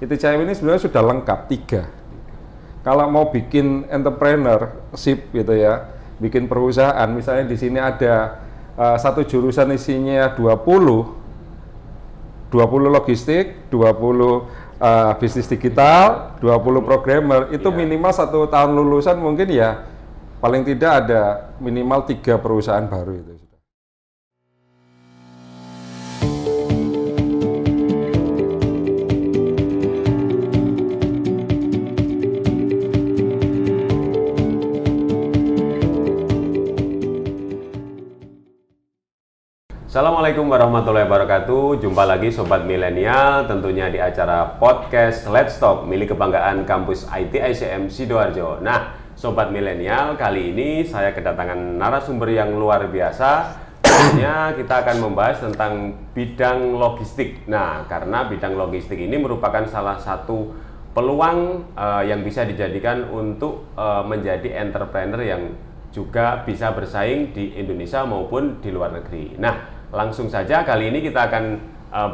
ITCM ini sebenarnya sudah lengkap 3. Kalau mau bikin entrepreneurship gitu ya, bikin perusahaan, misalnya di sini ada satu jurusan isinya 20 logistik, 20 bisnis digital, 20 programmer, itu minimal 1 tahun lulusan mungkin ya paling tidak ada minimal 3 perusahaan baru itu. Assalamualaikum warahmatullahi wabarakatuh. Jumpa lagi Sobat Milenial, tentunya di acara podcast Let's Talk milik kebanggaan kampus IT ICM Sidoarjo. Nah, Sobat Milenial, kali ini saya kedatangan narasumber yang luar biasa. Tentunya kita akan membahas tentang bidang logistik. Nah, karena bidang logistik ini merupakan salah satu peluang yang bisa dijadikan untuk menjadi entrepreneur yang juga bisa bersaing di Indonesia maupun di luar negeri. Nah, langsung saja kali ini kita akan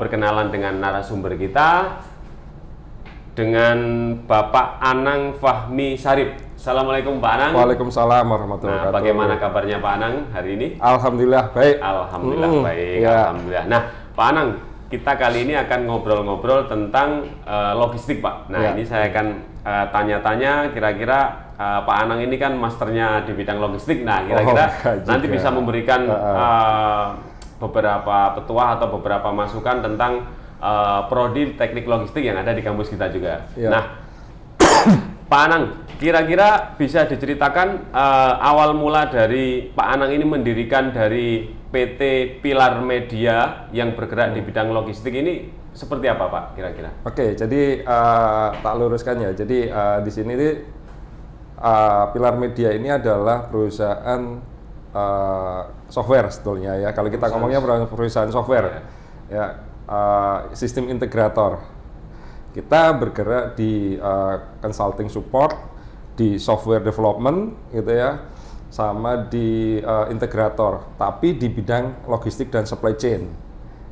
berkenalan dengan narasumber kita, dengan Bapak Anang Fahmi Sarip. Assalamualaikum Pak Anang. Waalaikumsalam warahmatullahi wabarakatuh. Bagaimana kabarnya Pak Anang hari ini? Alhamdulillah baik. Alhamdulillah baik. Ya. Alhamdulillah. Nah, Pak Anang, kita kali ini akan ngobrol-ngobrol tentang logistik, Pak. Nah, ini saya akan tanya-tanya kira-kira Pak Anang ini kan masternya di bidang logistik. Nah, kira-kira nanti bisa memberikan beberapa petuah atau beberapa masukan tentang prodi teknik logistik yang ada di kampus kita juga. Nah, Pak Anang, kira-kira bisa diceritakan awal mula dari Pak Anang ini mendirikan dari PT Pilar Media yang bergerak di bidang logistik ini seperti apa, Pak, kira-kira? Oke, jadi tak luruskan ya. Jadi di sini Pilar Media ini adalah perusahaan software sebetulnya ya. Kalau kita ngomongnya perusahaan software, sistem integrator. Kita bergerak di consulting support, di software development, gitu ya, sama di integrator. Tapi di bidang logistik dan supply chain,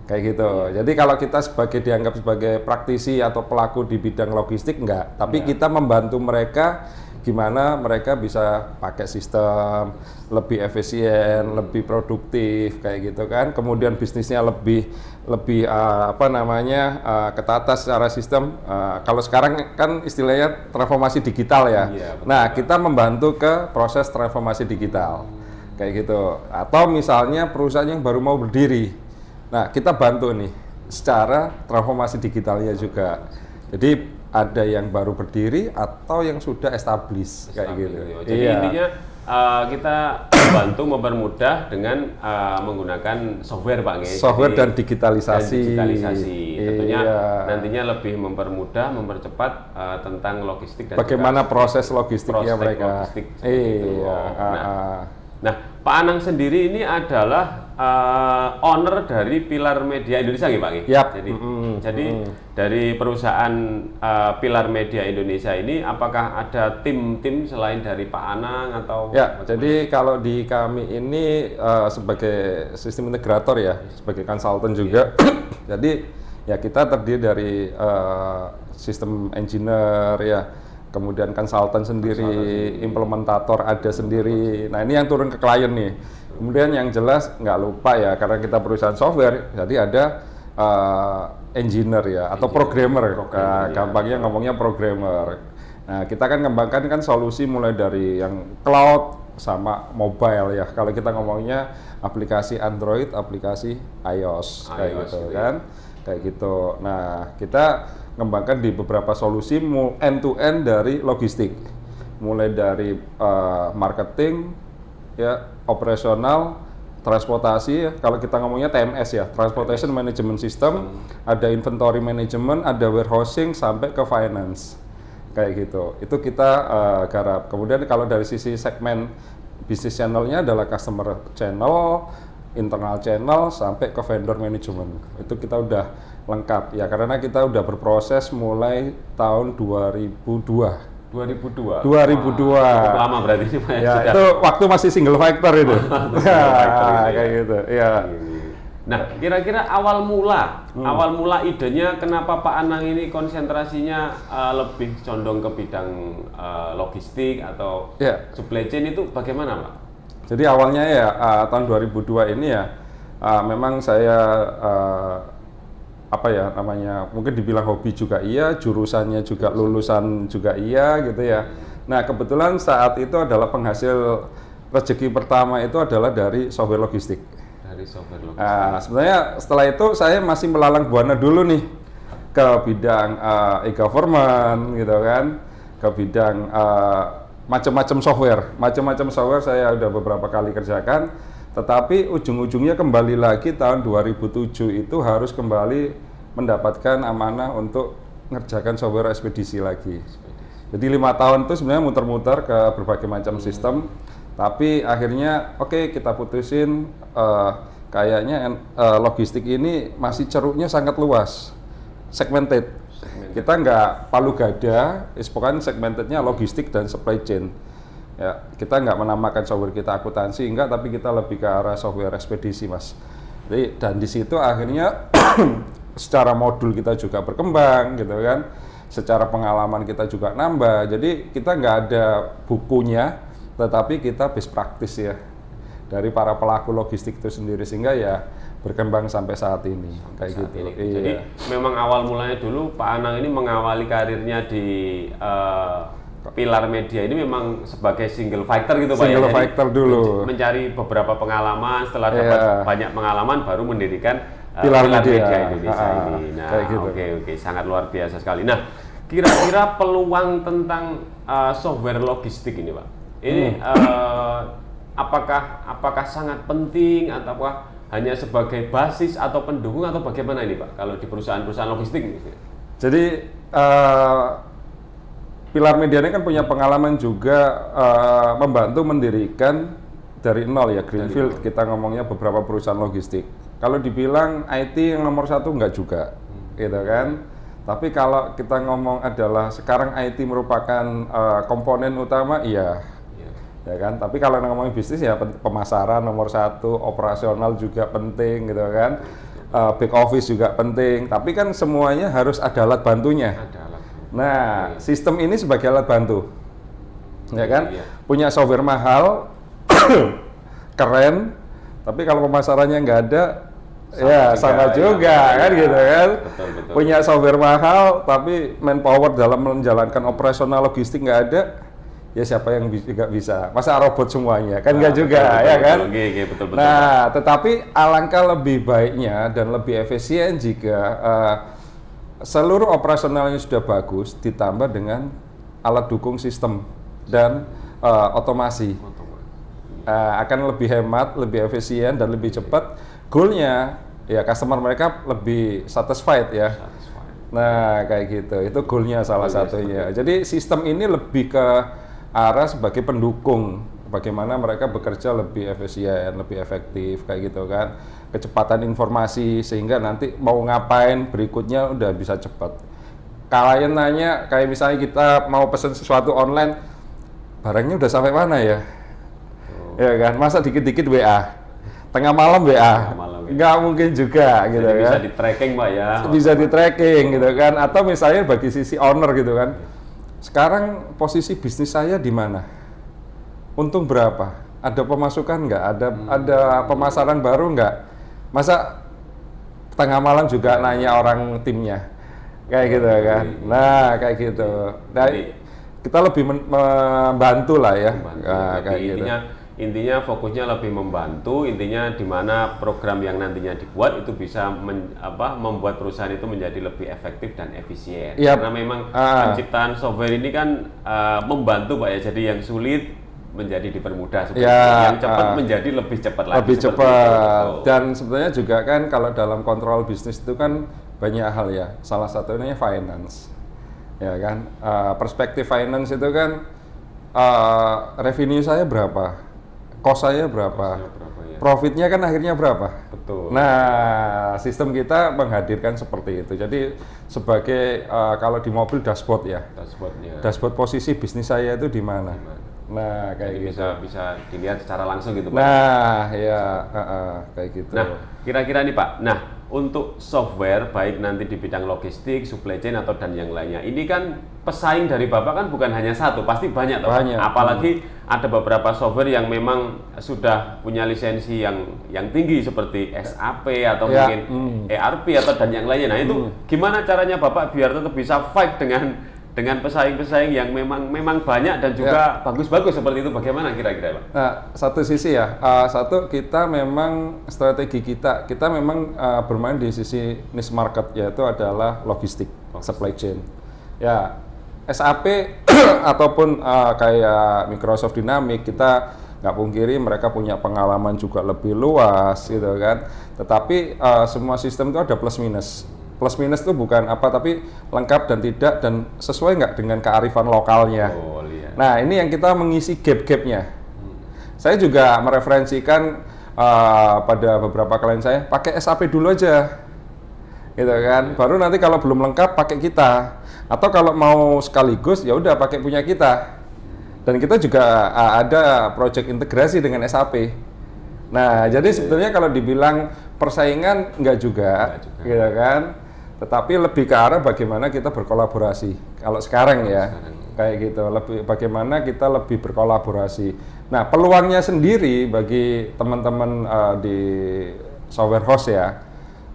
kayak gitu. Jadi kalau kita dianggap sebagai praktisi atau pelaku di bidang logistik enggak, tapi kita membantu mereka gimana mereka bisa pakai sistem lebih efisien, lebih produktif kayak gitu kan. Kemudian bisnisnya lebih ketata secara sistem. Kalau sekarang kan istilahnya transformasi digital ya. Nah, kita membantu ke proses transformasi digital kayak gitu. Atau misalnya perusahaan yang baru mau berdiri. Nah, kita bantu nih secara transformasi digitalnya juga. Jadi ada yang baru berdiri atau yang sudah established kayak gitu. Jadi intinya kita bantu mempermudah dengan menggunakan software, Pak. Software dan digitalisasi. Tentunya nantinya lebih mempermudah, mempercepat tentang logistik dan bagaimana proses logistiknya mereka. Logistik Nah, Pak Anang sendiri ini adalah owner dari Pilar Media Indonesia, Pak? Yap. Jadi dari perusahaan Pilar Media Indonesia ini, apakah ada tim-tim selain dari Pak Anang atau? Ya, jadi kalau di kami ini sebagai sistem integrator ya, sebagai konsultan juga. Jadi ya kita terdiri dari sistem engineer ya. Kemudian konsultan sendiri, implementator ada sendiri. Nah, ini yang turun ke klien nih. Kemudian yang jelas nggak lupa ya, karena kita perusahaan software, jadi ada engineer ya, atau programmer. Gampangnya ngomongnya programmer. Nah, kita kan ngembangkan kan solusi mulai dari yang cloud sama mobile ya. Kalau kita ngomongnya aplikasi Android, aplikasi iOS kayak gitu kan. Kayak gitu. Nah, kita ngembangkan di beberapa solusi end to end dari logistik, mulai dari marketing, ya, operasional, transportasi. Ya. Kalau kita ngomongnya TMS ya, Transportation Management System, ada inventory management, ada warehousing, sampai ke finance, kayak gitu. Itu kita garap. Kemudian kalau dari sisi segmen bisnis channelnya adalah customer channel, internal channel, sampai ke vendor management. Itu kita udah lengkap ya, karena kita udah berproses mulai tahun 2002. 2002. Cukup lama berarti ya, itu waktu masih single factor itu. Kayak gitu. Ya. Nah, kira-kira awal mula idenya kenapa Pak Anang ini konsentrasinya lebih condong ke bidang logistik atau supply chain itu bagaimana, Pak? Jadi awalnya ya tahun 2002 ini ya memang saya apa ya namanya, mungkin dibilang hobi juga iya, jurusannya juga lulusan juga iya gitu ya. Nah, kebetulan saat itu adalah penghasil rezeki pertama itu adalah dari software logistik. Sebenarnya setelah itu saya masih melalang buana dulu nih ke bidang e-government gitu kan, ke bidang macam-macam software saya udah beberapa kali kerjakan, tetapi ujung-ujungnya kembali lagi tahun 2007 itu harus kembali mendapatkan amanah untuk ngerjakan software ekspedisi lagi. Jadi 5 tahun itu sebenarnya muter-muter ke berbagai macam sistem. Tapi akhirnya oke, kita putusin kayaknya logistik ini masih ceruknya sangat luas, segmented. Kita nggak palu gada, pokoknya segmentednya logistik dan supply chain. Ya, kita nggak menamakan software kita akuntansi enggak, tapi kita lebih ke arah software ekspedisi, Mas. Jadi dan di situ akhirnya secara modul kita juga berkembang gitu kan. Secara pengalaman kita juga nambah. Jadi kita nggak ada bukunya, tetapi kita best practice ya dari para pelaku logistik itu sendiri, sehingga ya berkembang sampai saat ini kayak gitu. Iya. Jadi memang awal mulanya dulu Pak Anang ini mengawali karirnya di Pilar Media ini memang sebagai single fighter gitu Pak ya. Single fighter dulu. Mencari beberapa pengalaman, setelah dapat banyak pengalaman baru mendirikan Pilar Media Indonesia ini. Nah, gitu. Oke, sangat luar biasa sekali. Nah, kira-kira peluang tentang software logistik ini Pak. Ini apakah sangat penting ataukah hanya sebagai basis atau pendukung atau bagaimana ini Pak kalau di perusahaan-perusahaan logistik ini? Jadi Pilar Media ini kan punya pengalaman juga membantu mendirikan dari nol ya, greenfield kita ngomongnya beberapa perusahaan logistik. Kalau dibilang IT yang nomor satu enggak juga, gitu kan. Tapi kalau kita ngomong adalah sekarang IT merupakan komponen utama, iya. Ya kan, tapi kalau ngomongin bisnis ya pemasaran nomor satu, operasional juga penting gitu kan, back office juga penting, tapi kan semuanya harus ada alat bantunya. Nah, sistem ini sebagai alat bantu, ya kan, punya software mahal, keren, tapi kalau pemasarannya nggak ada, sama juga kan gitu kan. Betul. Punya software mahal, tapi manpower dalam menjalankan operasional logistik nggak ada. Ya siapa yang juga bisa, masa robot semuanya, kan nggak juga, ya kan? Betul. Nah, tetapi alangkah lebih baiknya dan lebih efisien jika seluruh operasionalnya sudah bagus, ditambah dengan alat dukung sistem dan otomasi. Akan lebih hemat, lebih efisien, dan lebih cepat. Goalnya, ya customer mereka lebih satisfied ya. Nah, kayak gitu, itu goalnya salah satunya. Jadi sistem ini lebih ke arah sebagai pendukung bagaimana mereka bekerja lebih efisien, lebih efektif kayak gitu kan. Kecepatan informasi sehingga nanti mau ngapain berikutnya udah bisa cepat. Klien nanya kayak misalnya kita mau pesan sesuatu online, barangnya udah sampai mana ya? Ya kan, masa dikit-dikit WA. Tengah malam WA. Nggak mungkin juga gitu. Jadi kan. Bisa di-tracking Pak ya. Bisa di-tracking gitu kan, atau misalnya bagi sisi owner gitu kan. Sekarang posisi bisnis saya di mana? Untung berapa? Ada pemasukan nggak? Ada pemasaran baru nggak? Masa tengah malam juga nanya orang timnya? Kayak gitu kan? Nah, kayak gitu. Nah, kita lebih membantu lah ya. Kayak gitu. Intinya fokusnya lebih membantu, intinya di mana program yang nantinya dibuat itu bisa membuat perusahaan itu menjadi lebih efektif dan efisien. Karena memang penciptaan software ini kan membantu Pak ya, jadi yang sulit menjadi dipermudah, yang cepat menjadi lebih cepat lagi. Lebih cepat. Dan sebenarnya juga kan kalau dalam kontrol bisnis itu kan banyak hal ya. Salah satunya finance, ya kan. Perspektif finance itu kan revenue saya berapa? Cost saya berapa? Profitnya kan akhirnya berapa? Betul. Nah, sistem kita menghadirkan seperti itu. Jadi sebagai kalau di mobil dashboard ya. Dashboard posisi bisnis saya itu di mana? Nah, kayak Jadi gitu. bisa dilihat secara langsung gitu Pak. Nah, ya, kayak gitu. Nah, kira-kira nih Pak, nah untuk software baik nanti di bidang logistik, supply chain atau dan yang lainnya, ini kan pesaing dari Bapak kan bukan hanya satu, pasti banyak toh, Pak. Banyak. Apalagi ada beberapa software yang memang sudah punya lisensi yang tinggi seperti SAP atau Ya, mungkin ERP atau dan yang lainnya. Nah, itu gimana caranya Bapak biar tetap bisa fight dengan pesaing-pesaing yang memang banyak dan juga bagus-bagus seperti itu, bagaimana kira-kira Pak? Nah, satu sisi ya, satu kita memang strategi kita memang bermain di sisi niche market, yaitu adalah logistik, supply chain. Ya, SAP ataupun kayak Microsoft Dynamics, kita nggak pungkiri mereka punya pengalaman juga lebih luas gitu kan. Tetapi semua sistem itu ada plus minus. Plus minus itu bukan apa, tapi lengkap dan tidak, dan sesuai nggak dengan kearifan lokalnya. Oh, iya. Nah, ini yang kita mengisi gap-gapnya. Saya juga mereferensikan pada beberapa klien saya, pakai SAP dulu aja, gitu kan. Baru nanti kalau belum lengkap pakai kita, atau kalau mau sekaligus ya udah pakai punya kita. Dan kita juga ada project integrasi dengan SAP. Nah, jadi sebetulnya kalau dibilang persaingan enggak juga. Gitu kan. Tetapi lebih ke arah bagaimana kita berkolaborasi. Kalau sekarang ya, kayak gitu. Bagaimana kita lebih berkolaborasi. Nah, peluangnya sendiri bagi teman-teman di software house ya,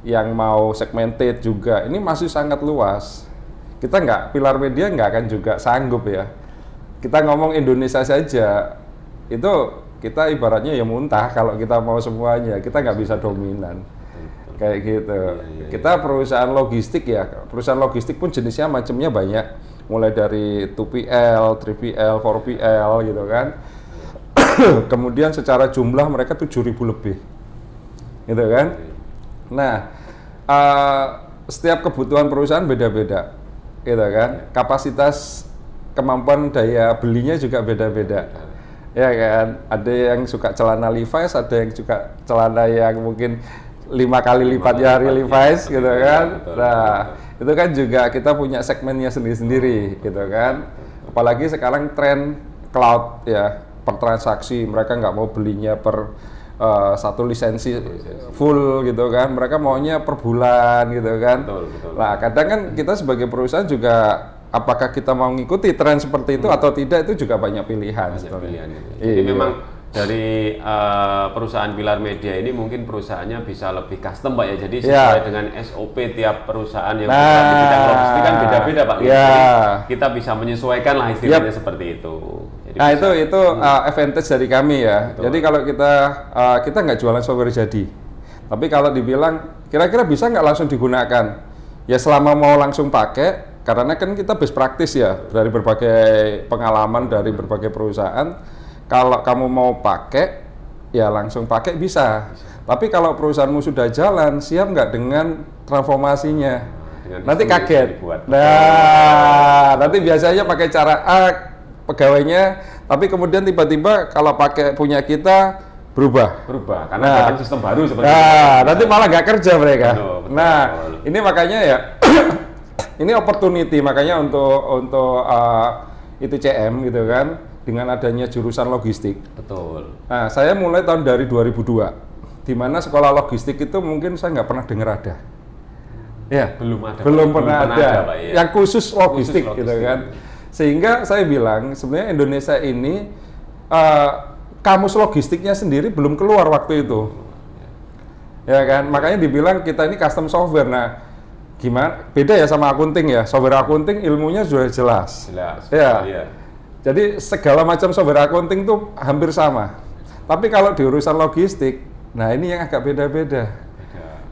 yang mau segmented juga, ini masih sangat luas. Kita Pilar Media nggak akan juga sanggup ya. Kita ngomong Indonesia saja, itu kita ibaratnya ya muntah kalau kita mau semuanya, kita nggak bisa dominan. Kayak gitu. Kita perusahaan logistik ya, perusahaan logistik pun jenisnya macamnya banyak, mulai dari 2PL, 3PL, 4PL gitu kan. Kemudian secara jumlah mereka 7.000 lebih, gitu kan. Nah, setiap kebutuhan perusahaan beda-beda, gitu kan. Kapasitas kemampuan daya belinya juga beda-beda. Ya kan, ada yang suka celana Levi's, ada yang suka celana yang mungkin 5 kali lipat jari Levi's gitu kan. Nah, itu kan juga kita punya segmennya sendiri-sendiri gitu kan. Apalagi sekarang tren cloud ya, per transaksi, mereka nggak mau belinya per satu lisensi full gitu kan, mereka maunya per bulan gitu kan. Betul. Nah, kadang kan kita sebagai perusahaan juga apakah kita mau ngikuti tren seperti itu atau tidak, itu juga banyak pilihan. Jadi memang dari perusahaan Pilar Media ini mungkin perusahaannya bisa lebih custom Pak ya, jadi sesuai dengan SOP tiap perusahaan yang bergerak di bidang logistik kan beda-beda Pak. Jadi kita bisa menyesuaikan lah istilahnya seperti itu. Jadi nah itu advantage dari kami ya. Betul. Jadi kalau kita nggak jualan software jadi, tapi kalau dibilang kira-kira bisa nggak langsung digunakan, ya selama mau langsung pakai, karena kan kita best practice ya dari berbagai pengalaman dari berbagai perusahaan. Kalau kamu mau pakai, ya langsung pakai bisa. Tapi kalau perusahaanmu sudah jalan, siap nggak dengan transformasinya? Nanti kaget. Nah, nanti biasanya pakai cara A pegawainya, tapi kemudian tiba-tiba kalau pakai punya kita berubah karena ada sistem baru seperti itu. Nanti malah nggak kerja mereka. Betul. Ini makanya ya, ini opportunity makanya untuk ITCM gitu kan. Dengan adanya jurusan logistik. Betul. Nah, saya mulai tahun dari 2002, di mana sekolah logistik itu mungkin saya nggak pernah dengar ada. Ya, belum pernah ada. Pak, ya. Yang khusus logistik gitu kan. Sehingga saya bilang sebenarnya Indonesia ini kamus logistiknya sendiri belum keluar waktu itu. Ya kan, makanya dibilang kita ini custom software. Nah, gimana? Beda ya sama akunting ya. Software akunting ilmunya sudah jelas. Ya. Jadi segala macam software accounting itu hampir sama. Tapi kalau di urusan logistik, nah ini yang agak beda-beda.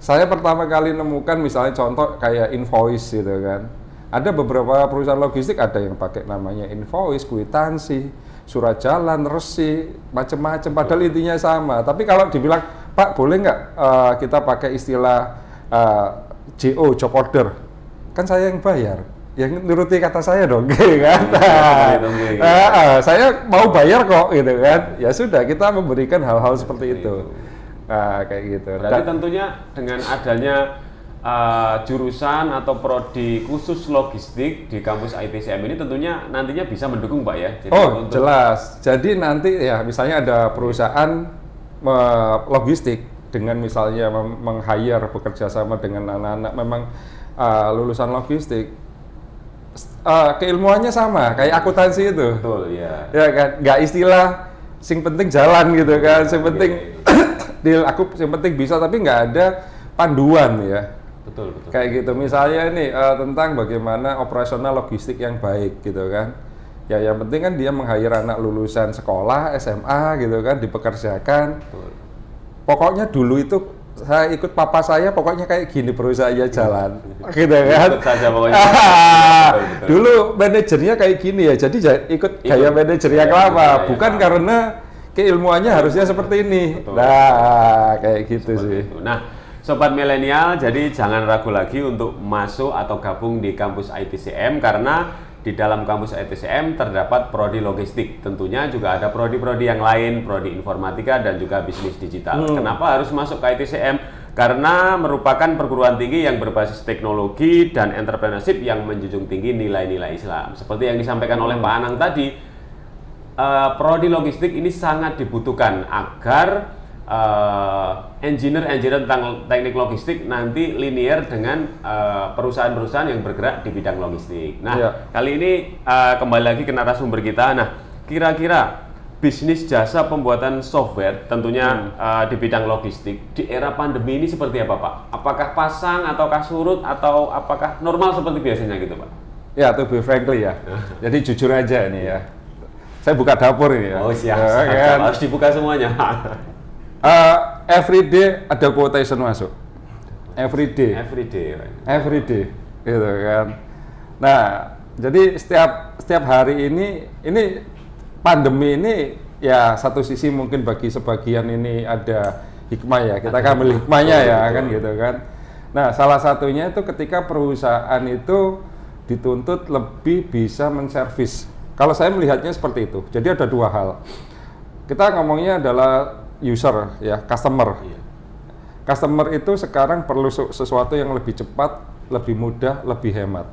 Saya pertama kali nemukan misalnya contoh kayak invoice gitu kan. Ada beberapa perusahaan logistik ada yang pakai namanya invoice, kwitansi, surat jalan, resi, macam-macam. Padahal intinya sama. Tapi kalau dibilang, Pak boleh nggak kita pakai istilah JO, job order? Kan saya yang bayar. Yang nuruti kata saya dong, gitu kan? Saya mau bayar kok, gitu kan? Ya sudah, kita memberikan hal-hal seperti itu. Nah, kayak gitu. Berarti tentunya dengan adanya jurusan atau prodi khusus logistik di kampus ITCM ini tentunya nantinya bisa mendukung Pak ya? Jadi jelas. Jadi nanti ya misalnya ada perusahaan logistik dengan misalnya meng-hire bekerja sama dengan anak-anak memang lulusan logistik, keilmuannya sama kayak akuntansi itu. Betul ya. Ya kan, nggak istilah sing penting jalan gitu kan, sing penting deal aku sing penting bisa tapi nggak ada panduan ya. Betul. Kayak gitu misalnya ini tentang bagaimana operasional logistik yang baik gitu kan. Ya yang penting kan dia meng-hire anak lulusan sekolah SMA gitu kan dipekerjakan. Betul. Pokoknya dulu itu saya ikut papa saya pokoknya kayak gini perusahaannya jalan gitu kan. Ikut saja pokoknya. Betul. Dulu manajernya kayak gini ya. Jadi ikut gaya manajer yang lama bukan karena keilmuannya harusnya seperti ini. Betul. Nah, kayak gitu seperti sih. Itu. Nah, Sobat Milenial, jadi jangan ragu lagi untuk masuk atau gabung di kampus ITCM karena di dalam kampus ITCM terdapat prodi logistik. Tentunya juga ada prodi-prodi yang lain, prodi informatika dan juga bisnis digital. Kenapa harus masuk ke ITCM? Karena merupakan perguruan tinggi yang berbasis teknologi dan entrepreneurship yang menjunjung tinggi nilai-nilai Islam. Seperti yang disampaikan oleh Pak Anang tadi, prodi logistik ini sangat dibutuhkan agar engineer tentang teknik logistik nanti linear dengan perusahaan-perusahaan yang bergerak di bidang logistik. Nah, kali ini kembali lagi ke narasumber kita. Nah, kira-kira bisnis jasa pembuatan software tentunya di bidang logistik di era pandemi ini seperti apa Pak? Apakah pasang ataukah surut atau apakah normal seperti biasanya gitu Pak? Ya, to be frankly ya. Jadi jujur aja ini ya. Saya buka dapur ini ya. Oh siap. Harus dibuka semuanya. Every day ada quotation masuk. Every day, gitu kan. Nah, jadi setiap hari ini pandemi ini ya satu sisi mungkin bagi sebagian ini ada hikmah ya. Kita akan ambil hikmahnya ya kan gitu kan. Nah, salah satunya itu ketika perusahaan itu dituntut lebih bisa menservis. Kalau saya melihatnya seperti itu. Jadi ada dua hal. Kita ngomongnya adalah user ya, customer. Customer itu sekarang perlu sesuatu yang lebih cepat, lebih mudah, lebih hemat.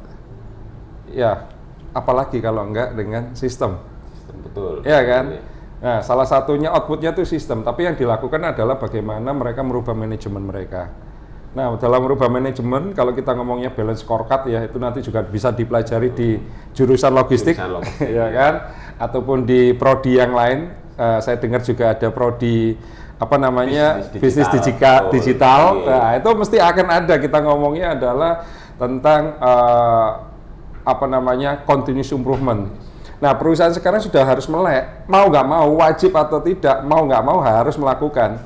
Ya, apalagi kalau enggak dengan sistem. Betul. Ya kan? Nah, salah satunya outputnya itu sistem, tapi yang dilakukan adalah bagaimana mereka merubah manajemen mereka. Nah, dalam merubah manajemen, kalau kita ngomongnya balance scorecard ya, itu nanti juga bisa dipelajari di jurusan logistik, ya kan? Ataupun di prodi yang lain. Saya dengar juga ada prodi apa namanya bisnis digital. Nah, itu mesti akan ada. Kita ngomongnya adalah tentang apa namanya continuous improvement. Nah, perusahaan sekarang sudah harus melek, mau nggak mau, wajib atau tidak, mau nggak mau harus melakukan.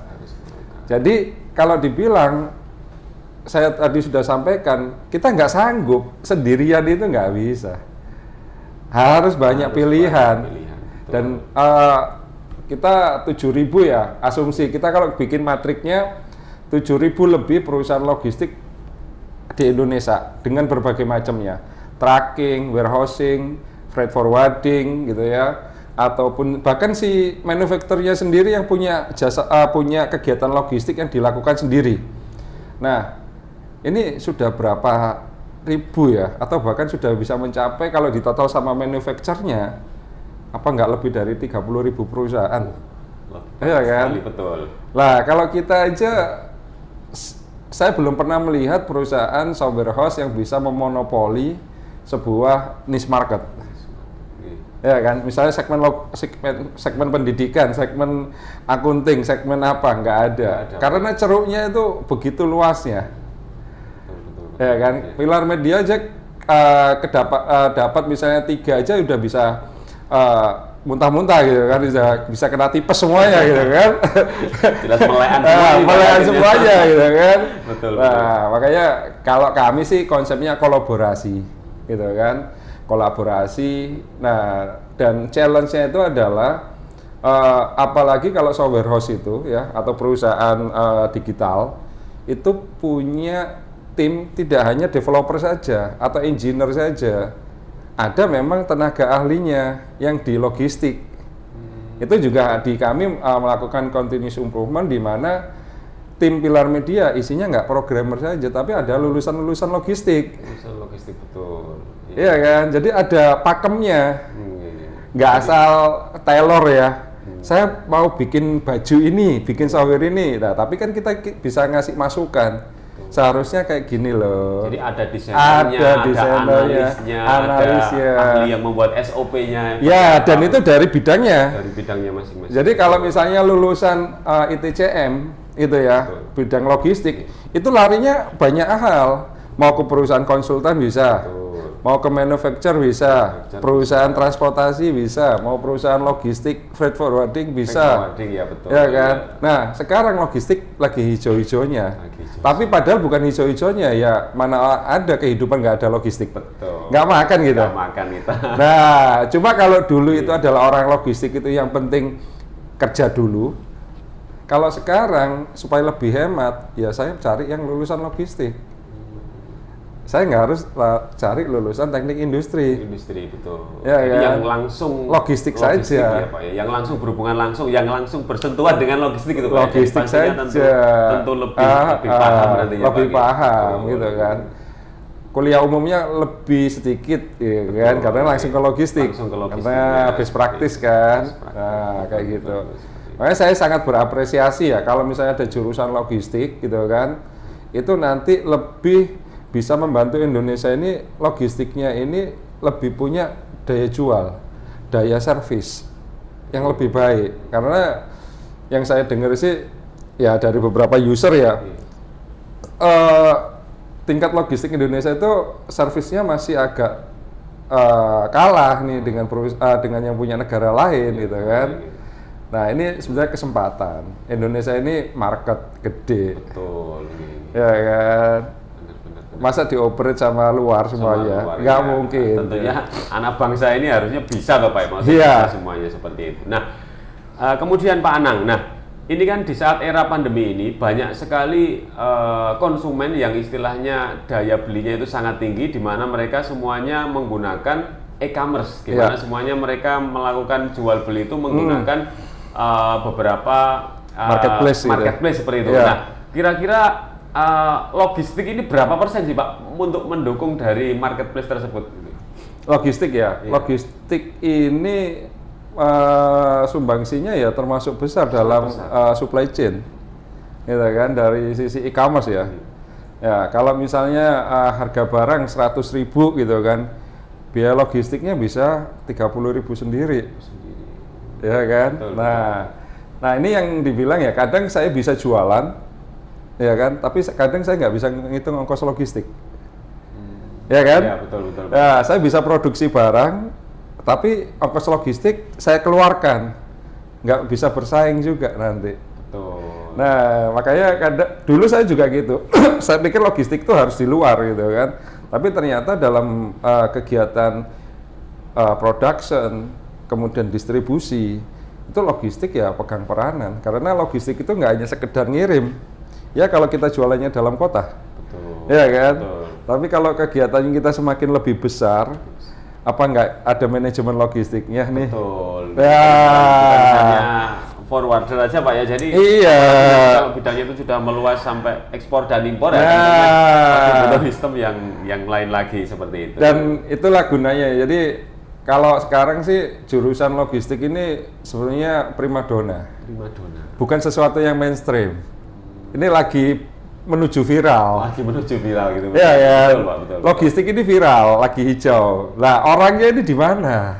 Jadi kalau dibilang saya tadi sudah sampaikan, kita nggak sanggup sendirian itu nggak bisa. Harus banyak pilihan. Dan kita 7.000 ya, asumsi kita kalau bikin matriknya 7.000 lebih perusahaan logistik di Indonesia dengan berbagai macamnya, tracking, warehousing, freight forwarding gitu ya, ataupun bahkan si manufakturnya sendiri yang punya jasa, punya kegiatan logistik yang dilakukan sendiri. Nah, ini sudah berapa ribu ya, atau bahkan sudah bisa mencapai kalau ditotal sama manufakturnya apa nggak lebih dari 30.000 perusahaan. Iya kan? Betul. Lah, kalau kita aja saya belum pernah melihat perusahaan software house yang bisa memonopoli sebuah niche market. Ya kan? Misalnya segmen pendidikan, segmen akunting, segmen apa nggak ada. Karena ceruknya itu begitu luasnya. Ya kan? Pilar media aja dapat misalnya 3 aja udah bisa muntah-muntah gitu kan, bisa kena tipes semuanya gitu kan. Jelas melean semuanya gitu kan. Betul. Nah, makanya kalau kami sih konsepnya kolaborasi gitu kan. Kolaborasi. Nah, dan challenge-nya itu adalah apalagi kalau software house itu ya atau perusahaan digital itu punya tim tidak hanya developer saja atau engineer saja. Ada memang tenaga ahlinya yang di logistik. Itu juga di kami melakukan continuous improvement di mana tim Pilar Media isinya nggak programmer saja, tapi ada lulusan-lulusan logistik. Lulusan logistik, betul. Iya kan, jadi ada pakemnya, Iya. nggak asal tailor ya. Saya mau bikin baju ini, bikin software ini, nah tapi kan kita bisa ngasih masukan. Seharusnya kayak gini loh. Jadi ada desainernya, ada analisnya, analisnya, ada ahli yang membuat SOP-nya. Ya, dan itu dari bidangnya. Dari bidangnya masing-masing. Jadi kalau misalnya lulusan ITCM itu ya, Betul. bidang logistik, itu larinya banyak hal. Mau ke perusahaan konsultan bisa, Betul. mau ke manufacturer bisa, perusahaan transportasi bisa, mau perusahaan logistik freight forwarding bisa. Forwarding, ya betul. Ya kan? Nah, sekarang logistik lagi hijau-hijaunya. Tapi padahal bukan hijau-hijaunya, ya mana ada kehidupan nggak ada logistik. Betul. Nggak makan gitu. Nggak makan kita. Nah, cuma kalau dulu itu adalah orang logistik itu yang penting kerja dulu. Kalau sekarang supaya lebih hemat, ya saya cari yang lulusan logistik. Saya nggak harus cari lulusan teknik industri. Industri, betul. Ya, Jadi kan? yang langsung Logistik saja. Ya, Pak, ya. Yang langsung berhubungan langsung, yang langsung bersentuhan dengan logistik itu, Pak. Logistik Jadi saja. tentu lebih paham nantinya, lebih Pak, paham gitu. gitu kan. Kuliah umumnya lebih sedikit ya kan, karena langsung ke logistik. Langsung ke logistik, karena ya. best practice kan. Best practice. Nah, kayak gitu. Betul. Makanya saya sangat berapresiasi ya kalau misalnya ada jurusan logistik gitu kan. Itu nanti lebih bisa membantu Indonesia ini, logistiknya ini lebih punya daya jual, daya servis yang lebih baik. Karena yang saya dengar sih ya dari beberapa user ya, tingkat logistik Indonesia itu servisnya masih agak kalah nih dengan dengan yang punya negara lain gitu kan. Nah ini sebenarnya kesempatan. Indonesia ini market gede. Betul. Ya kan. Masa dioperate sama luar semuanya? Nggak mungkin. Tentunya anak bangsa ini harusnya bisa Bapak, maksudnya bisa semuanya seperti itu. Nah, kemudian Pak Anang, ini kan di saat era pandemi ini banyak sekali konsumen yang istilahnya daya belinya itu sangat tinggi, di mana mereka semuanya menggunakan e-commerce, di mana semuanya mereka melakukan jual beli itu menggunakan beberapa marketplace seperti itu. Nah, kira-kira logistik ini berapa persen sih Pak untuk mendukung dari marketplace tersebut? Logistik ya, logistik ini sumbangsinya ya termasuk besar dalam supply chain, gitu kan, dari sisi e-commerce ya. Ya kalau misalnya harga barang 100.000 gitu kan, biaya logistiknya bisa 30.000 sendiri, ya kan. Betul, Nah ini yang dibilang ya, kadang saya bisa jualan. Ya kan, tapi kadang saya nggak bisa ngitung ongkos logistik, ya kan? Ya, betul. Ya, saya bisa produksi barang, tapi ongkos logistik saya keluarkan, nggak bisa bersaing juga nanti. Betul. Nah, makanya dulu saya juga gitu, saya pikir logistik itu harus di luar gitu kan, tapi ternyata dalam kegiatan production, kemudian distribusi, itu logistik ya pegang peranan, karena logistik itu nggak hanya sekedar ngirim. Ya kalau kita jualannya dalam kota, betul, ya kan. Betul. Tapi kalau kegiatannya kita semakin lebih besar, apa nggak ada manajemen logistiknya nih? Betul. Ya. Bukan hanya forwarder aja Pak ya. Jadi iya. Kalau bidangnya itu sudah meluas sampai ekspor dan impor ya, tentunya butuh sistem yang lain lagi seperti itu. Dan itulah gunanya. Jadi kalau sekarang sih jurusan logistik ini sebenarnya primadona. Bukan sesuatu yang mainstream. Ini lagi menuju viral. Lagi menuju viral gitu. Ya, ya. Betul, Pak, betul. Logistik ini viral, lagi hijau. Lah orangnya ini di mana?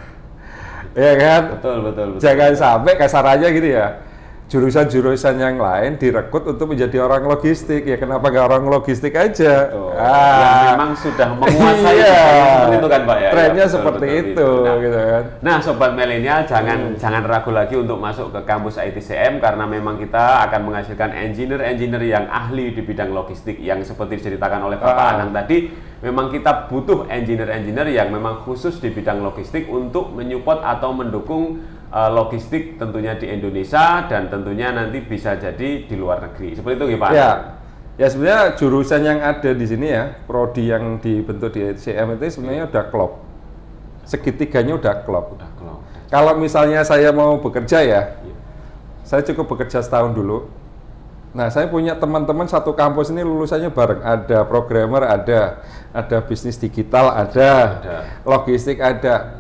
Ya kan? Betul. Jangan sampai kasar aja gitu ya. Jurusan-jurusan yang lain direkrut untuk menjadi orang logistik. Ya kenapa nggak orang logistik aja? Yang memang sudah menguasai seperti itu kan Pak ya. Trennya betul, seperti betul, itu gitu kan. Nah, sobat milenial jangan ragu lagi untuk masuk ke kampus ITCM, karena memang kita akan menghasilkan engineer yang ahli di bidang logistik yang seperti diceritakan oleh Bapak Anang tadi. Memang kita butuh engineer yang memang khusus di bidang logistik untuk menyupport atau mendukung logistik tentunya di Indonesia dan tentunya nanti bisa jadi di luar negeri. Seperti itu ya Pak? Ya sebenarnya jurusan yang ada di sini ya, prodi yang dibentuk di ITCM itu sebenarnya udah klop. Segitiganya udah klop. Kalau misalnya saya mau bekerja ya, saya cukup bekerja setahun dulu. Nah, saya punya teman-teman satu kampus ini lulusannya bareng. Ada programmer, ada bisnis digital, ada logistik, ada.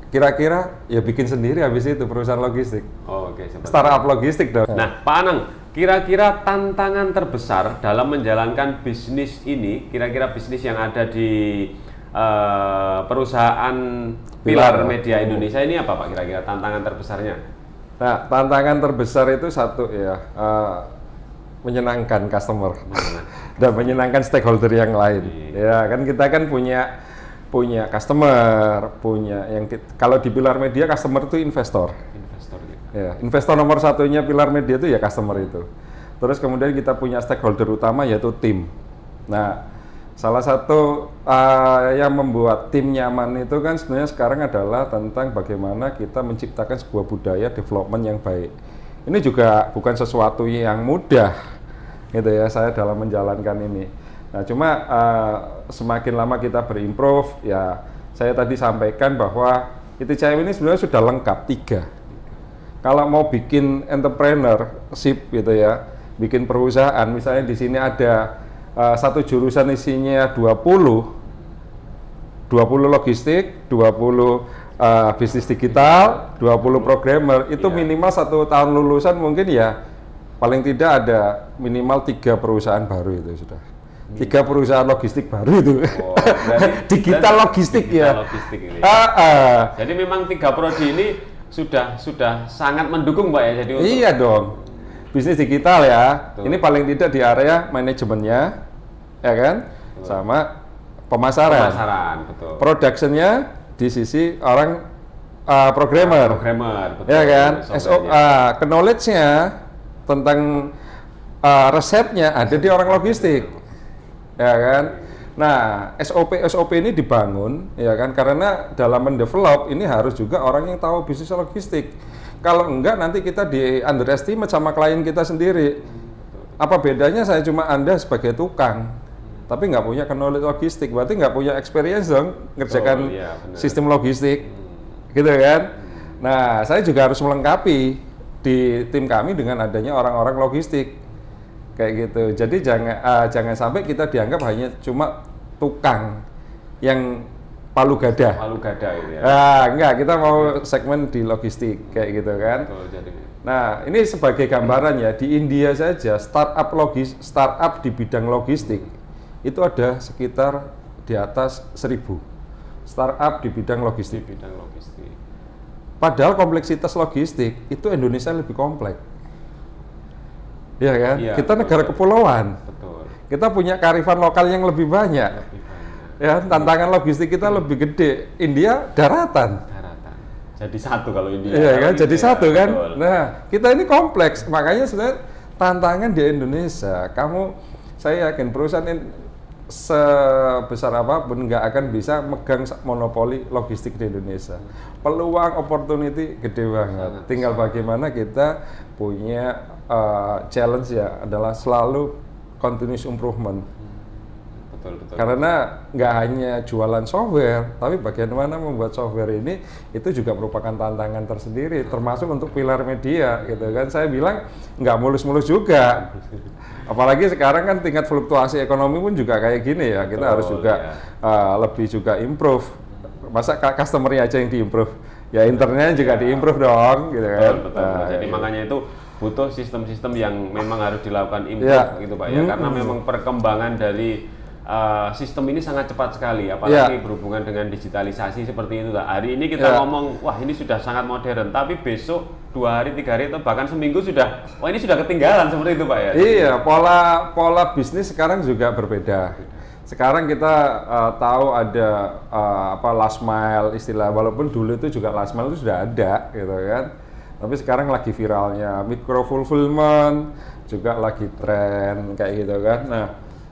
Kira-kira ya bikin sendiri habis itu perusahaan logistik. Oh, oke, startup logistik dong. Nah, Pak Anang, kira-kira tantangan terbesar dalam menjalankan bisnis ini, kira-kira bisnis yang ada di perusahaan Pilar Media Indonesia ini apa Pak kira-kira tantangan terbesarnya? Nah, tantangan terbesar itu satu ya, menyenangkan customer dan menyenangkan stakeholder yang lain. Ya kan kita kan punya customer, punya yang kalau di Pilar Media customer itu investor. Gitu. Ya, investor nomor satunya Pilar Media itu ya customer itu. Terus kemudian kita punya stakeholder utama yaitu tim. Nah, salah satu yang membuat tim nyaman itu kan sebenarnya sekarang adalah tentang bagaimana kita menciptakan sebuah budaya development yang baik. Ini juga bukan sesuatu yang mudah, gitu ya, saya dalam menjalankan ini. Nah, cuma semakin lama kita berimprove, ya saya tadi sampaikan bahwa ITCM ini sebenarnya sudah lengkap 3. Kalau mau bikin entrepreneurship gitu ya, bikin perusahaan, misalnya di sini ada satu jurusan isinya 20 logistik, 20 bisnis digital, 20 programmer, itu minimal 1 tahun lulusan mungkin ya paling tidak ada minimal 3 perusahaan baru itu sudah. 3 perusahaan logistik baru itu. Oh, digital logistik ya. Logistik ini. Jadi memang 3 prodi ini sudah sangat mendukung Pak ya. Jadi iya dong. Bisnis digital ya. Betul. Ini paling tidak di area manajemennya, ya kan? Betul. Sama pemasaran. Betul. Productionnya di sisi orang programmer, betul. Ya kan? Knowledge-nya tentang resepnya ada di orang logistik, ya kan? Nah, SOP ini dibangun, ya kan? Karena dalam mendevelop ini harus juga orang yang tahu bisnis logistik. Kalau enggak nanti kita di underestimate sama klien kita sendiri. Apa bedanya saya cuma Anda sebagai tukang, tapi nggak punya knowledge logistik, berarti nggak punya experience dong ngerjakan sistem logistik, gitu kan? Nah, saya juga harus melengkapi di tim kami dengan adanya orang-orang logistik, kayak gitu. Jadi jangan sampai kita dianggap hanya cuma tukang yang palu gada gitu ya. Enggak, kita mau segmen di logistik kayak gitu kan. Betul, jadi. Nah, ini sebagai gambaran ya, di India saja startup di bidang logistik itu ada sekitar di atas 1000 startup di bidang logistik. Padahal kompleksitas logistik itu Indonesia lebih kompleks. Ya kan? Ya, kita negara kepulauan. Betul. Kita punya kearifan lokal yang lebih banyak. Ya, tantangan logistik kita lebih gede. India daratan. Jadi satu kalau India. Iya kan, jadi satu kan. Betul. Nah, kita ini kompleks. Makanya sebenarnya tantangan di Indonesia. Saya yakin perusahaan ini sebesar apapun nggak akan bisa megang monopoli logistik di Indonesia. Peluang opportunity gede banget. Tinggal bagaimana kita punya challenge ya adalah selalu continuous improvement. Betul. Karena nggak hanya jualan software, tapi bagaimana membuat software ini itu juga merupakan tantangan tersendiri, termasuk untuk Pilar Media, gitu kan. Saya bilang nggak mulus-mulus juga. Apalagi sekarang kan tingkat fluktuasi ekonomi pun juga kayak gini ya, kita harus juga lebih juga improve. Masa customer-nya aja yang diimprove, ya internetnya juga diimprove dong, gitu kan. Betul. Jadi makanya itu butuh sistem-sistem yang memang harus dilakukan improve gitu Pak ya, karena memang perkembangan dari sistem ini sangat cepat sekali, apalagi berhubungan dengan digitalisasi seperti itu. Hari ini kita ngomong, wah ini sudah sangat modern, tapi besok 2 hari, 3 hari, atau bahkan seminggu sudah, wah ini sudah ketinggalan seperti itu Pak ya? Iya, pola bisnis sekarang juga berbeda. Sekarang kita tahu ada last mile istilah, walaupun dulu itu juga last mile itu sudah ada, gitu kan. Tapi sekarang lagi viralnya micro fulfillment, juga lagi tren kayak gitu kan. Nah,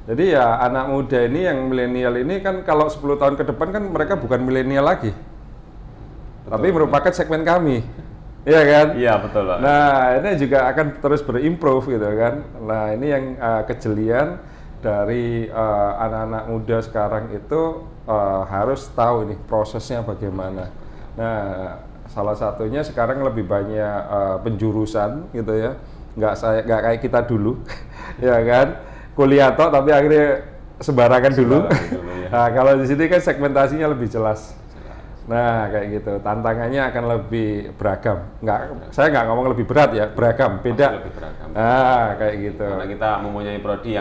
jadi ya anak muda ini yang milenial ini kan kalau 10 tahun ke depan kan mereka bukan milenial lagi. Betul, tapi merupakan segmen kami. Iya kan? Iya, betul Pak. Nah, ini juga akan terus berimprove gitu kan. Nah, ini yang kejelian dari anak-anak muda sekarang itu harus tahu nih prosesnya bagaimana. Nah, salah satunya sekarang lebih banyak penjurusan gitu ya. nggak kayak kita dulu, ya kan, kuliah toh tapi akhirnya sembarangan dulu. Ya. Nah, kalau di sini kan segmentasinya lebih jelas. Nah, kayak gitu. Tantangannya akan lebih beragam. Saya nggak ngomong lebih berat ya, beragam, beda. Lebih beragam. Nah, kayak gitu. Karena kita mempunyai prodi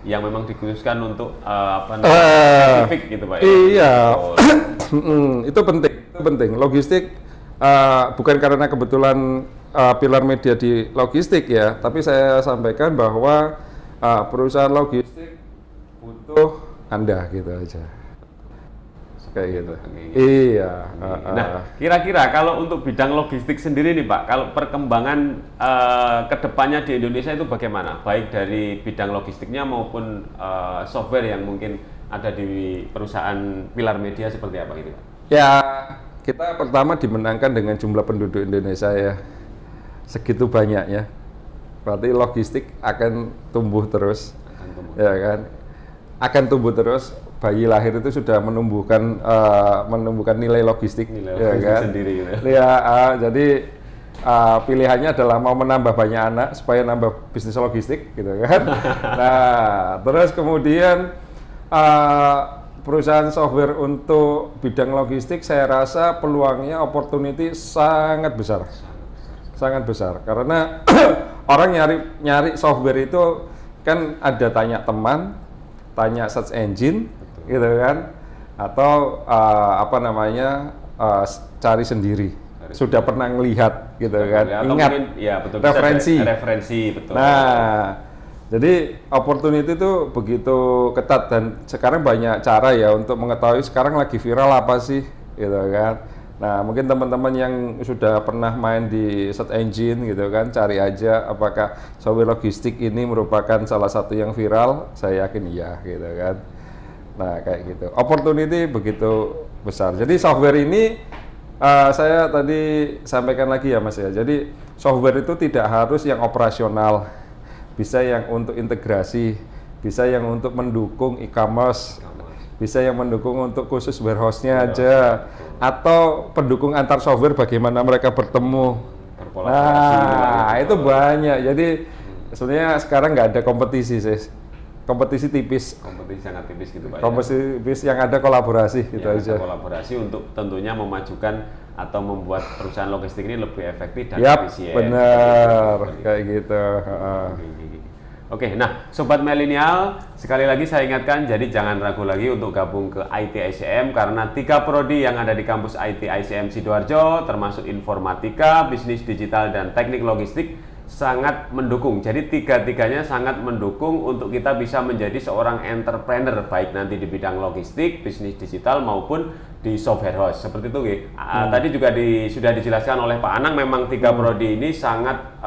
yang memang dikhususkan untuk spesifik gitu Pak. Iya, itu penting. Itu penting. Logistik bukan karena kebetulan pilar media di logistik ya, tapi saya sampaikan bahwa perusahaan logistik butuh Anda gitu aja. Kayak gitu. Iya. Nah, kira-kira kalau untuk bidang logistik sendiri nih Pak, kalau perkembangan kedepannya di Indonesia itu bagaimana? Baik dari bidang logistiknya maupun software yang mungkin ada di perusahaan pilar media seperti apa gitu Pak? Ya, kita pertama dimenangkan dengan jumlah penduduk Indonesia ya. Segitu banyaknya. Berarti logistik akan tumbuh terus. Ya kan? Akan tumbuh terus. Bayi lahir itu sudah menumbuhkan nilai logistik, ya kan? Sendiri gitu. Ya, jadi pilihannya adalah mau menambah banyak anak supaya nambah bisnis logistik, gitu kan? Nah, terus kemudian perusahaan software untuk bidang logistik, saya rasa peluangnya opportunity sangat besar, karena orang nyari software itu kan ada tanya teman, tanya search engine, gitu kan, atau cari sendiri. Sudah pernah ngelihat, gitu kan, ingat mungkin, ya, betul, referensi betul. Nah, jadi opportunity itu begitu ketat dan sekarang banyak cara ya untuk mengetahui sekarang lagi viral apa sih, gitu kan. Nah, mungkin teman-teman yang sudah pernah main di search engine gitu kan, cari aja apakah software logistik ini merupakan salah satu yang viral, saya yakin iya gitu kan. Nah, kayak gitu. Opportunity begitu besar. Jadi software ini saya tadi sampaikan lagi ya Mas ya. Jadi software itu tidak harus yang operasional. Bisa yang untuk integrasi, bisa yang untuk mendukung e-commerce, bisa yang mendukung untuk khusus warehouse-nya aja, atau pendukung antar software bagaimana mereka bertemu. Nah, itu banyak. Jadi sebenarnya sekarang nggak ada kompetisi sih. Kompetisi tipis. Kompetisi sangat tipis gitu Pak. Kompetisi tipis yang ada kolaborasi gitu aja. Kolaborasi untuk tentunya memajukan atau membuat perusahaan logistik ini lebih efektif dan efisien. Benar, kayak gitu. Oke, nah Sobat Milenial, sekali lagi saya ingatkan, jadi jangan ragu lagi untuk gabung ke IT ICM karena 3 prodi yang ada di kampus IT ICM Sidoarjo, termasuk informatika, bisnis digital, dan teknik logistik, sangat mendukung. Jadi tiga-tiganya sangat mendukung untuk kita bisa menjadi seorang entrepreneur, baik nanti di bidang logistik, bisnis digital, maupun di software house. Seperti itu, tadi juga sudah dijelaskan oleh Pak Anang, memang 3 prodi ini sangat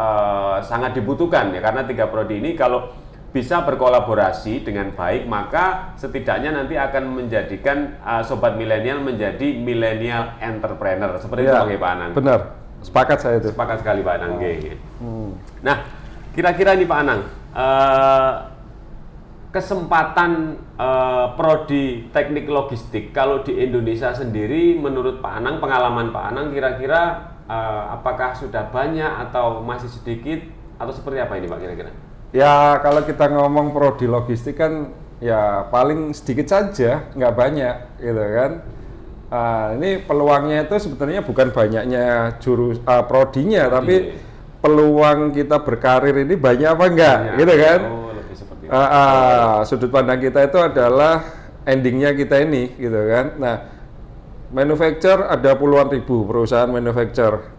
dibutuhkan ya, karena 3 prodi ini kalau bisa berkolaborasi dengan baik, maka setidaknya nanti akan menjadikan Sobat Milenial menjadi milenial entrepreneur. Seperti itu Pak Anang. Benar. Sepakat saya itu. Sepakat sekali Pak Anang. Nah, kira-kira nih Pak Anang, kesempatan prodi teknik logistik kalau di Indonesia sendiri, menurut Pak Anang, pengalaman Pak Anang, kira-kira apakah sudah banyak atau masih sedikit atau seperti apa ini Pak kira-kira? Ya, kalau kita ngomong prodi logistik kan ya paling sedikit saja, nggak banyak gitu kan. Ini peluangnya itu sebetulnya bukan banyaknya prodinya, tapi peluang kita berkarir ini banyak apa enggak, gitu kan? Lebih seperti itu. Sudut pandang kita itu adalah endingnya kita ini, gitu kan? Nah, manufacturer ada puluhan ribu perusahaan manufacturer.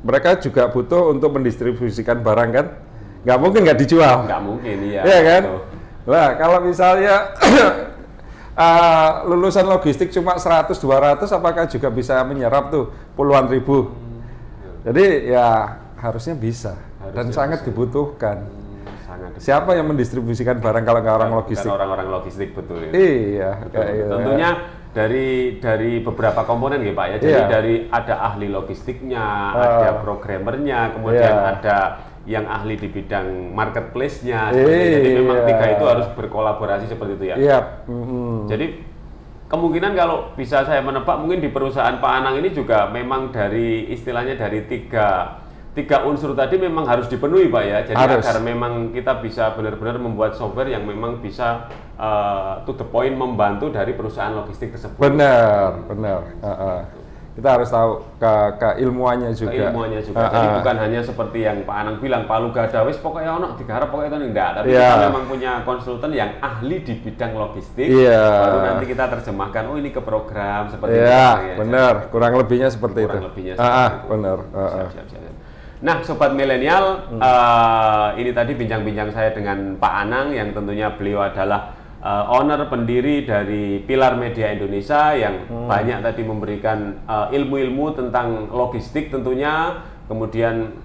Mereka juga butuh untuk mendistribusikan barang kan? Nggak mungkin nggak dijual. Nggak mungkin, iya. Iya kan? Nah, kalau misalnya lulusan logistik cuma 100-200, apakah juga bisa menyerap tuh puluhan ribu? Jadi ya harusnya bisa dan sangat dibutuhkan. Siapa yang mendistribusikan barang kalau nggak orang logistik? Bukan orang-orang logistik, betul. Iya. Betul. Tentunya dari beberapa komponen ya Pak ya. Jadi dari ada ahli logistiknya, ada programmernya, kemudian ada yang ahli di bidang marketplace-nya. Jadi memang 3 itu harus berkolaborasi seperti itu ya. Iya. Jadi kemungkinan kalau bisa saya menebak, mungkin di perusahaan Pak Anang ini juga memang dari istilahnya dari 3 tiga unsur tadi memang harus dipenuhi Pak ya. Jadi Harus. agar memang kita bisa benar-benar membuat software yang memang bisa to the point membantu dari perusahaan logistik tersebut. Benar. Kita harus tahu keilmuannya juga. Keilmuannya juga. Jadi bukan hanya seperti yang Pak Anang bilang, palu gada wis pokoknya ono digarap pokoknya itu enggak. Tapi kita memang punya konsultan yang ahli di bidang logistik. Baru nanti kita terjemahkan, oh ini ke program seperti itu. Iya, benar. Kurang lebihnya seperti itu. Benar. Siap. Nah, Sobat Milenial, ini tadi bincang-bincang saya dengan Pak Anang yang tentunya beliau adalah owner pendiri dari Pilar Media Indonesia yang banyak tadi memberikan ilmu-ilmu tentang logistik tentunya, kemudian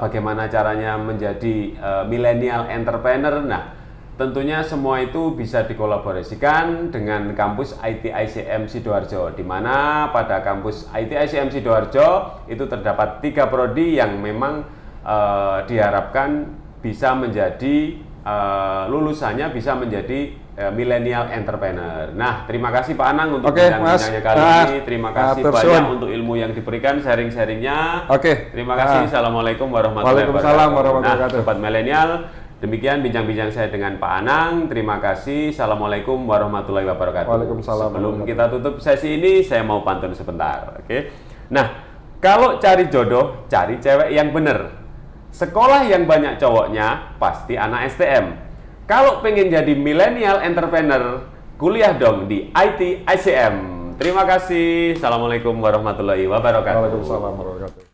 bagaimana caranya menjadi millennial entrepreneur. Nah, tentunya semua itu bisa dikolaborasikan dengan kampus ITICM Sidoarjo, di mana pada kampus ITICM Sidoarjo itu terdapat 3 prodi yang memang diharapkan bisa menjadi lulusannya bisa menjadi millennial entrepreneur. Nah, terima kasih Pak Anang untuk bincang-bincangnya kali ini. Terima kasih banyak untuk ilmu yang diberikan, sharing-sharingnya. Terima kasih. Assalamualaikum warahmatullahi wabarakatuh. Nah, Sobat Milenial, demikian bincang-bincang saya dengan Pak Anang. Terima kasih. Assalamualaikum warahmatullahi wabarakatuh. Waalaikumsalam. Sebelum kita tutup sesi ini, saya mau pantun sebentar. Nah, kalau cari jodoh, cari cewek yang bener. Sekolah yang banyak cowoknya, pasti anak STM. Kalau pengen jadi millennial entrepreneur, kuliah dong di IT ICM. Terima kasih. Assalamualaikum warahmatullahi wabarakatuh. Waalaikumsalam warahmatullahi wabarakatuh.